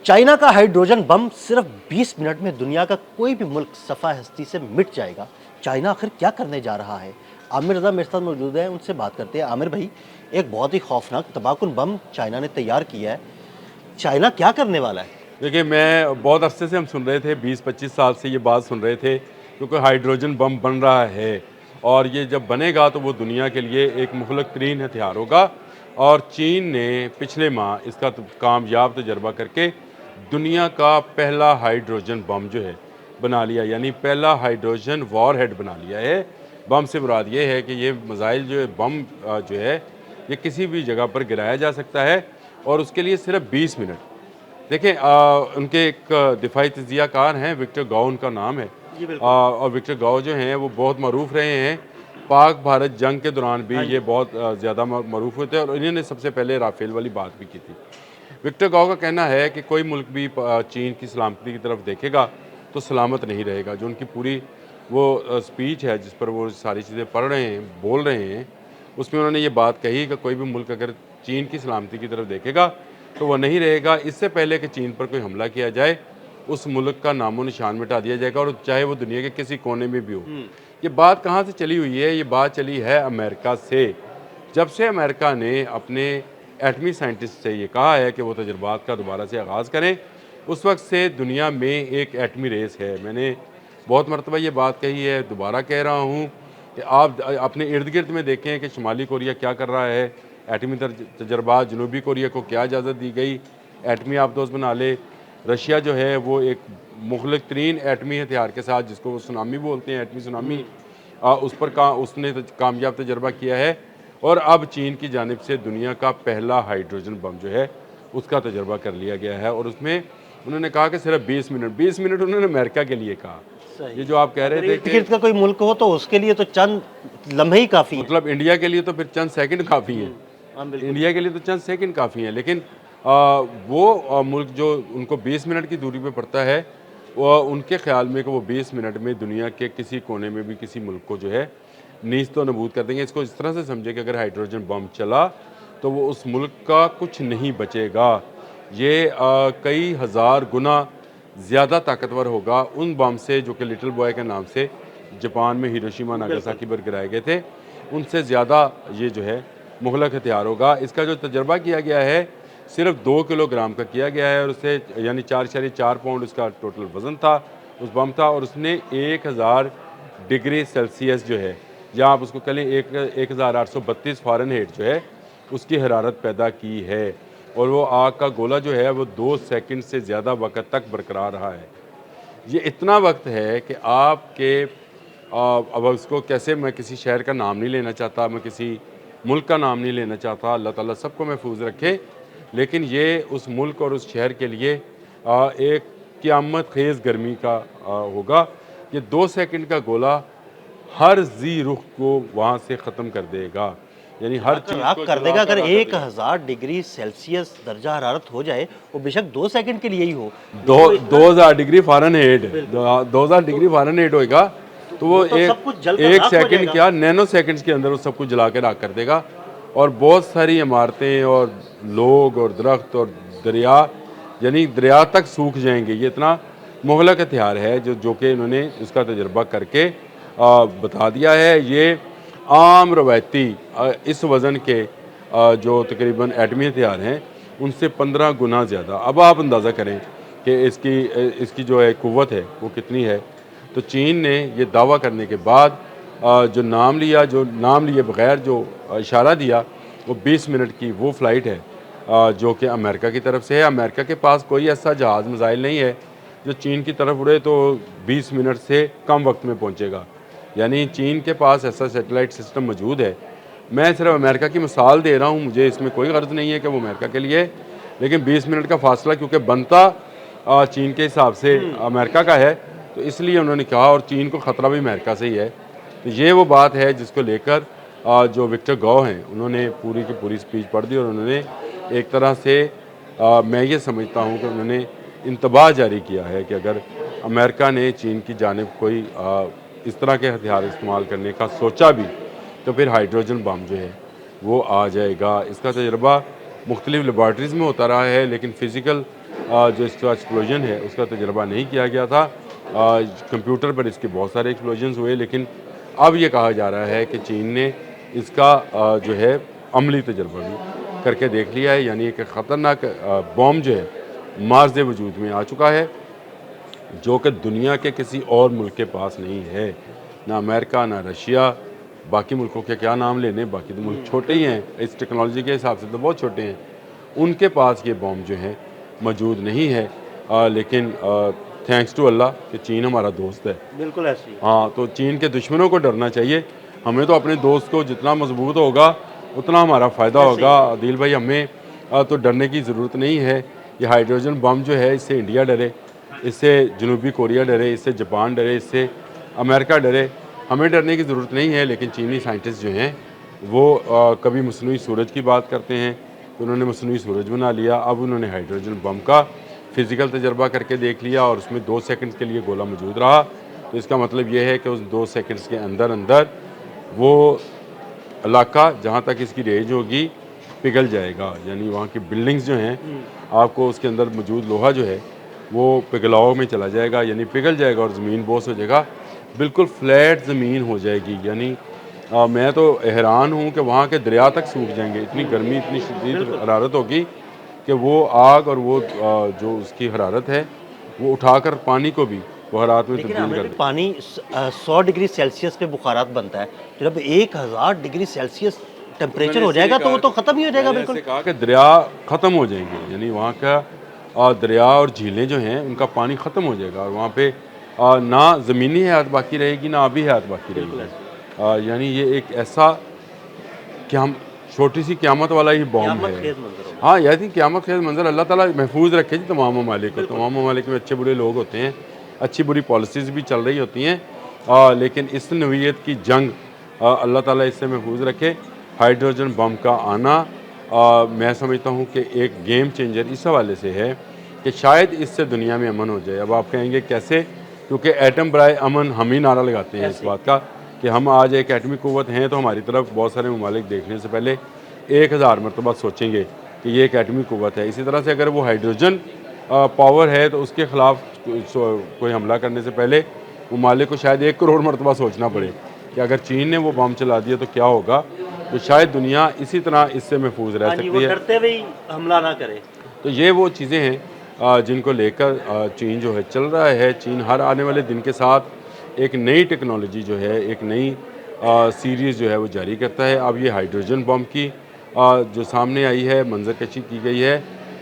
China का hydrogen bomb सिर्फ 20 minute में दुनिया का कोई भी मुल्क सफ़ा हस्ती से मिट जाएगा। चाइना आखिर क्या करने जा रहा है? आमिर रज़ा मेरे साथ मौजूद है, उनसे बात करते हैं। आमिर भाई, एक बहुत ही खौफनाक तबाहकुन बम चाइना ने तैयार किया है। चाइना क्या करने वाला है? देखिए, मैं बहुत अरसे से हम सुन रहे थे, 20-25 साल से ये बात सुन रहे थे, क्योंकि हाइड्रोजन बम बन रहा है और ये जब बनेगा तो वो दुनिया के लिए एक मुहलक तरीन हथियार होगा। और चीन ने पिछले माह इसका कामयाब तजर्बा करके दुनिया का पहला हाइड्रोजन बम जो है बना लिया, यानी पहला हाइड्रोजन वॉर हेड बना लिया है। बम से मुराद ये है कि ये मिसाइल जो है, बम जो है, ये किसी भी जगह पर गिराया जा सकता है और उसके लिए सिर्फ 20 मिनट। देखें, उनके एक दिफाई तजियाकार हैं, विक्टर गाओ उनका नाम है। जी बिल्कुल। और विक्टर गाओ जो हैं वो बहुत मरूफ रहे हैं। पाक भारत जंग के दौरान भी हाँ जी। ये बहुत ज़्यादा मरूफ हुए थे और इन्होंने सबसे पहले राफेल वाली बात भी की थी। विक्टर गाओ का कहना है कि कोई मुल्क भी चीन की सलामती की तरफ देखेगा तो सलामत नहीं रहेगा। जो उनकी पूरी वो स्पीच है जिस पर वो सारी चीज़ें पढ़ रहे हैं, बोल रहे हैं, उसमें उन्होंने ये बात कही कि कोई भी मुल्क अगर चीन की सलामती की तरफ देखेगा तो वह नहीं रहेगा। इससे पहले कि चीन पर कोई हमला किया जाए, उस मुल्क का नामो निशान मिटा दिया जाएगा, और चाहे वो दुनिया के किसी कोने में भी हो। ये बात कहाँ से चली हुई है? ये बात चली है अमेरिका से। जब से अमेरिका ने अपने एटमी साइंटिस्ट से ये कहा है कि वो तजुर्बात का दोबारा से आगाज़ करें, उस वक्त से दुनिया में एक एटमी रेस है। मैंने बहुत मरतबा ये बात कही है, दोबारा कह रहा हूँ कि आप अपने इर्द गिर्द में देखें कि शुमाली कोरिया क्या कर रहा है, एटमी तजर्बात। जनूबी कोरिया को क्या इजाज़त दी गई एटमी आप दोस्त बना ले। रशिया जो है वो एक मुखलिक तरीन एटमी हथियार के साथ, जिसको वो सुनामी बोलते हैं, एटमी सुनामी, उस पर उसने कामयाब तजर्बा किया है। और अब चीन की जानिब से दुनिया का पहला हाइड्रोजन बम जो है उसका तजर्बा कर लिया गया है। और उसमें उन्होंने कहा कि सिर्फ 20 मिनट उन्होंने अमेरिका के लिए कहा। ये जो आप कह रहे थे इर्द-गिर्द का कोई मुल्क हो तो उसके लिए तो चंद लम्हे ही काफ़ी हैं। मतलब इंडिया के लिए तो फिर चंद सेकंड काफ़ी हैं। हाँ, बिल्कुल। इंडिया के लिए तो चंद सेकंड काफ़ी हैं, लेकिन वो मुल्क जो उनको 20 मिनट की दूरी पे पड़ता है, वो उनके ख्याल में कि वो 20 मिनट में दुनिया के किसी कोने में भी किसी मुल्क को जो है नीज़ तो नबूद कर देंगे। इसको इस तरह से समझे कि अगर हाइड्रोजन बम चला तो वो उस मुल्क का कुछ नहीं बचेगा। ये कई हज़ार गुना ज़्यादा ताकतवर होगा उन बम से जो कि लिटिल बॉय के नाम से जापान में हिरोशिमा नागासाकी पर गिराए गए थे। उनसे ज़्यादा ये जो है मुहलक हथियार होगा। इसका जो तजर्बा किया गया है सिर्फ 2 किलोग्राम का किया गया है, और उससे यानी 4.4 पाउंड उसका टोटल वज़न था, उस बम था। और उसने 1000 डिग्री सेल्सियस जो है, या आप उसको कह लें 1832 फ़ारेनहाइट जो है उसकी हरारत पैदा की है। और वो आग का गोला जो है वो 2 सेकंड से ज़्यादा वक्त तक बरकरार रहा है। ये इतना वक्त है कि आपके अब उसको कैसे, मैं किसी शहर का नाम नहीं लेना चाहता, मैं किसी मुल्क का नाम नहीं लेना चाहता, अल्लाह ताला सबको महफूज रखे, लेकिन ये उस मुल्क और उस शहर के लिए एक क़यामत ख़ेज़ गर्मी का होगा। ये 2 सेकंड का गोला हर जी रुख को वहाँ से ख़त्म कर देगा, यानी हर चीज़ राख को कर देगा। अगर जला कर देगा। 1000 डिग्री सेल्सियस दर्जा हरारत हो जाए, वो बेशक 2 सेकंड के लिए ही हो, दो लेकिन वो इतना 2000 डिग्री फ़ारेनहाइट, 2000 डिग्री फ़ारेनहाइट होएगा तो वो तो सब कुछ जलकर एक राख हो सेकंड जाएगा। क्या, नैनो सेकंड्स के अंदर वो सब कुछ जला के राख कर देगा। और बहुत सारी इमारतें और लोग और दरख्त और दरिया, यानी दरिया तक सूख जाएंगे। ये इतना मुहलक हथियार है जो कि इन्होंने उसका तजर्बा करके बता दिया है। ये आम रवायती इस वज़न के जो तकरीबन एटमी हथियार हैं उनसे 15 गुना ज़्यादा। अब आप अंदाज़ा करें कि इसकी जो है क़ुव्वत है वो कितनी है। तो चीन ने ये दावा करने के बाद जो नाम लिए बगैर जो इशारा दिया, वो 20 मिनट की वो फ़्लाइट है जो कि अमेरिका की तरफ से है। अमेरिका के पास कोई ऐसा जहाज़ मिसाइल नहीं है जो चीन की तरफ उड़े तो 20 मिनट से कम वक्त में पहुँचेगा। यानी चीन के पास ऐसा सैटेलाइट सिस्टम मौजूद है। मैं सिर्फ अमेरिका की मिसाल दे रहा हूँ, मुझे इसमें कोई गर्ज नहीं है कि वो अमेरिका के लिए, लेकिन 20 मिनट का फासला क्योंकि बनता चीन के हिसाब से अमेरिका का है, तो इसलिए उन्होंने कहा, और चीन को ख़तरा भी अमेरिका से ही है। तो ये वो बात है जिसको लेकर जो विक्टर गाओ हैं उन्होंने पूरी की पूरी स्पीच पढ़ दी, और उन्होंने एक तरह से मैं ये समझता हूँ कि उन्होंने इंतबाह जारी किया है कि अगर अमेरिका ने चीन की जानिब कोई इस तरह के हथियार इस्तेमाल करने का सोचा भी तो फिर हाइड्रोजन बम जो है वो आ जाएगा। इसका तजर्बा मुख्तलिफ़ लेबॉर्ट्रीज़ में होता रहा है, लेकिन फ़िज़िकल जो इसका एक्सप्लोजन है उसका तजर्बा नहीं किया गया था। कंप्यूटर पर इसके बहुत सारे एक्सप्लोजन हुए, लेकिन अब ये कहा जा रहा है कि चीन ने इसका जो है अमली तजर्बा भी करके देख लिया है, यानी एक ख़तरनाक बॉम्ब जो है मार्स के वजूद में आ चुका है, जो कि दुनिया के किसी और मुल्क के पास नहीं है, ना अमेरिका ना रशिया। बाकी मुल्कों के क्या नाम लेने, बाकी तो मुल्क छोटे ही हैं, इस टेक्नोलॉजी के हिसाब से तो बहुत छोटे हैं, उनके पास ये बॉम्ब जो है मौजूद नहीं है। लेकिन थैंक्स टू अल्लाह कि चीन हमारा दोस्त है। बिल्कुल ऐसे ही। हाँ, तो चीन के दुश्मनों को डरना चाहिए, हमें तो अपने दोस्त को जितना मजबूत होगा उतना हमारा फ़ायदा होगा। आदिल भाई, हमें तो डरने की ज़रूरत नहीं है। ये हाइड्रोजन बम जो है, इससे इंडिया डरे, इससे जनूबी कोरिया डरे, इससे जापान डरे, इससे अमेरिका डरे, हमें डरने की ज़रूरत नहीं है। लेकिन चीनी साइंटिस्ट जो हैं वो कभी मसनूई सूरज की बात करते हैं, तो उन्होंने मसनूई सूरज बना लिया। अब उन्होंने हाइड्रोजन बम का फ़िज़िकल तजर्बा करके देख लिया और उसमें 2 सेकंड्स के लिए गोला मौजूद रहा। तो इसका मतलब ये है कि उस 2 सेकंड्स के अंदर अंदर वो इलाका जहाँ तक इसकी रेंज होगी पिघल जाएगा, यानी वहाँ की बिल्डिंग्स जो हैं, आपको उसके अंदर मौजूद लोहा जो है वो पिघलाव में चला जाएगा, यानी पिघल जाएगा और ज़मीन बोस हो जाएगा, बिल्कुल फ्लैट ज़मीन हो जाएगी। यानी मैं तो हैरान हूँ कि वहाँ के दरिया तक सूख जाएंगे, इतनी गर्मी, इतनी शदीद हरारत होगी कि वो आग और वो जो उसकी हरारत है वो उठाकर पानी को भी वो हरारत में लेकिन तब्दील हमें कर भी दे। पानी 100 डिग्री सेल्सियस पे बुखारात बनता है, तो जब 1000 डिग्री सेल्सियस टेम्परेचर हो जाएगा तो वो तो ख़त्म ही हो जाएगा। मैंने बिल्कुल ऐसे कहा कि दरिया ख़त्म हो जाएंगे, यानी वहाँ का दरिया और झीलें जो हैं उनका पानी ख़त्म हो जाएगा और वहाँ पे ना ज़मीनी हयात बाकी रहेगी ना आबी हयात बाकी रहेगी। यानी ये एक ऐसा कि हम छोटी सी क़यामत वाला ही बॉम्ब क़यामत है। खेज़ मंज़र होगा। हाँ, यानी क़यामत खेज़ मंज़र अल्लाह ताला महफूज रखे जी तमाम ममालिक को। तमाम ममालिक में अच्छे बुरे लोग होते हैं, अच्छी बुरी पॉलिसीज़ भी चल रही होती हैं, लेकिन इस नौइयत की जंग अल्लाह ताला इससे महफूज रखे। हाइड्रोजन बम का आना मैं समझता हूँ कि एक गेम चेंजर इस हवाले से है कि शायद इससे दुनिया में अमन हो जाए। अब आप कहेंगे कैसे, क्योंकि एटम बराए अमन हम ही नारा लगाते हैं इस बात का कि हम आज एक एटमी क़ुव्वत हैं, तो हमारी तरफ बहुत सारे ममालिक देखने से पहले 1000 मरतबा सोचेंगे कि ये एक एटमी क़ुव्वत है। इसी तरह से अगर वो हाइड्रोजन पावर है तो उसके ख़िलाफ़ कोई हमला करने से पहले ममालिक को शायद 1 करोड़ मरतबा सोचना पड़े कि अगर चीन ने वो बम चला दिया तो क्या होगा। तो शायद दुनिया इसी तरह इससे महफूज रह सकती है। डरते हुए हमला ना करे। तो ये वो चीज़ें हैं जिनको लेकर चीन जो है चल रहा है। चीन हर आने वाले दिन के साथ एक नई टेक्नोलॉजी जो है, एक नई सीरीज़ जो है वो जारी करता है। अब ये हाइड्रोजन बम की जो सामने आई है, मंजरकशी की गई है,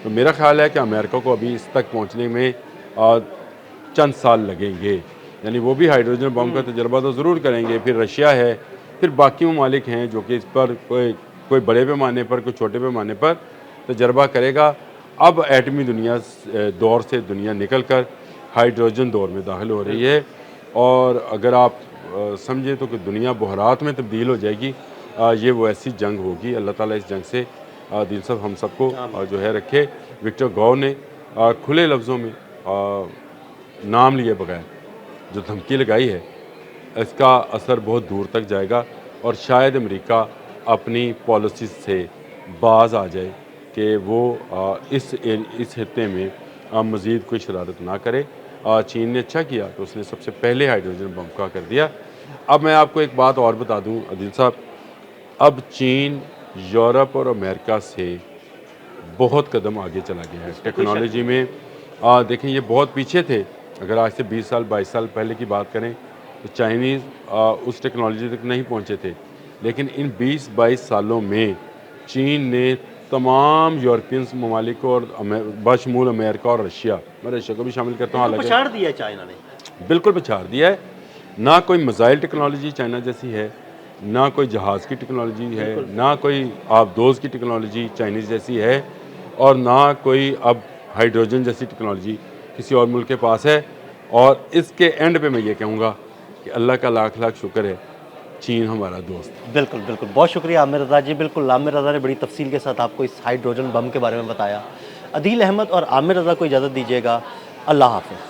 तो मेरा ख्याल है कि अमेरिका को अभी इस तक पहुंचने में चंद साल लगेंगे। यानी वो भी हाइड्रोजन बम का तजर्बा तो ज़रूर करेंगे, फिर रशिया है, फिर बाकी ममालिक हैं जो कि इस पर कोई बड़े पैमाने पर, कोई छोटे पैमाने पर तजर्बा करेगा। अब एटमी दुनिया दौर से दुनिया निकल कर हाइड्रोजन दौर में दाखिल हो रही है, और अगर आप समझे तो कि दुनिया बहरात में तब्दील हो जाएगी। ये वो ऐसी जंग होगी, अल्लाह ताला इस जंग से दिल सब हम सबको जो है रखे। विक्टर गौ ने खुले लफ्ज़ों में नाम लिए बगैर जो धमकी लगाई है, इसका असर बहुत दूर तक जाएगा और शायद अमेरिका अपनी पॉलिसी से बाज आ जाए कि वो इस खित्ते में मज़ीद कोई शरारत ना करे। चीन ने अच्छा किया तो उसने सबसे पहले हाइड्रोजन बम का कर दिया। अब मैं आपको एक बात और बता दूं आदिल साहब, अब चीन यूरोप और अमेरिका से बहुत कदम आगे चला गया है टेक्नोलॉजी में। देखें, ये बहुत पीछे थे। अगर आज से 20 साल 22 साल पहले की बात करें तो चाइनीज़ उस टेक्नोलॉजी तक नहीं पहुंचे थे, लेकिन इन 20-22 सालों में चीन ने तमाम यूरोपियन ममालिक और बशमूल अमेरिका और रशिया, मैं रशिया को भी शामिल करता हूँ, हालांकि पछाड़ दिया चाइना ने। बिल्कुल पछाड़ दिया है। ना कोई मिसाइल टेक्नोलॉजी चाइना जैसी है, ना कोई जहाज़ की टेक्नोलॉजी है, ना कोई आबदोज़ की टेक्नोलॉजी चाइनीज़ जैसी है, और ना कोई अब हाइड्रोजन जैसी टेक्नोलॉजी किसी और मुल्क के पास है। और इसके एंड पे मैं ये कहूँगा कि अल्लाह का लाख लाख शुक्र है, चीन हमारा दोस्त। बिल्कुल बिल्कुल, बहुत शुक्रिया आमिर रज़ा जी। बिल्कुल, आमिर रज़ा ने बड़ी तफसील के साथ आपको इस हाइड्रोजन बम के बारे में बताया। अदील अहमद और आमिर रज़ा को इजाज़त दीजिएगा। अल्लाह हाफ़िज़।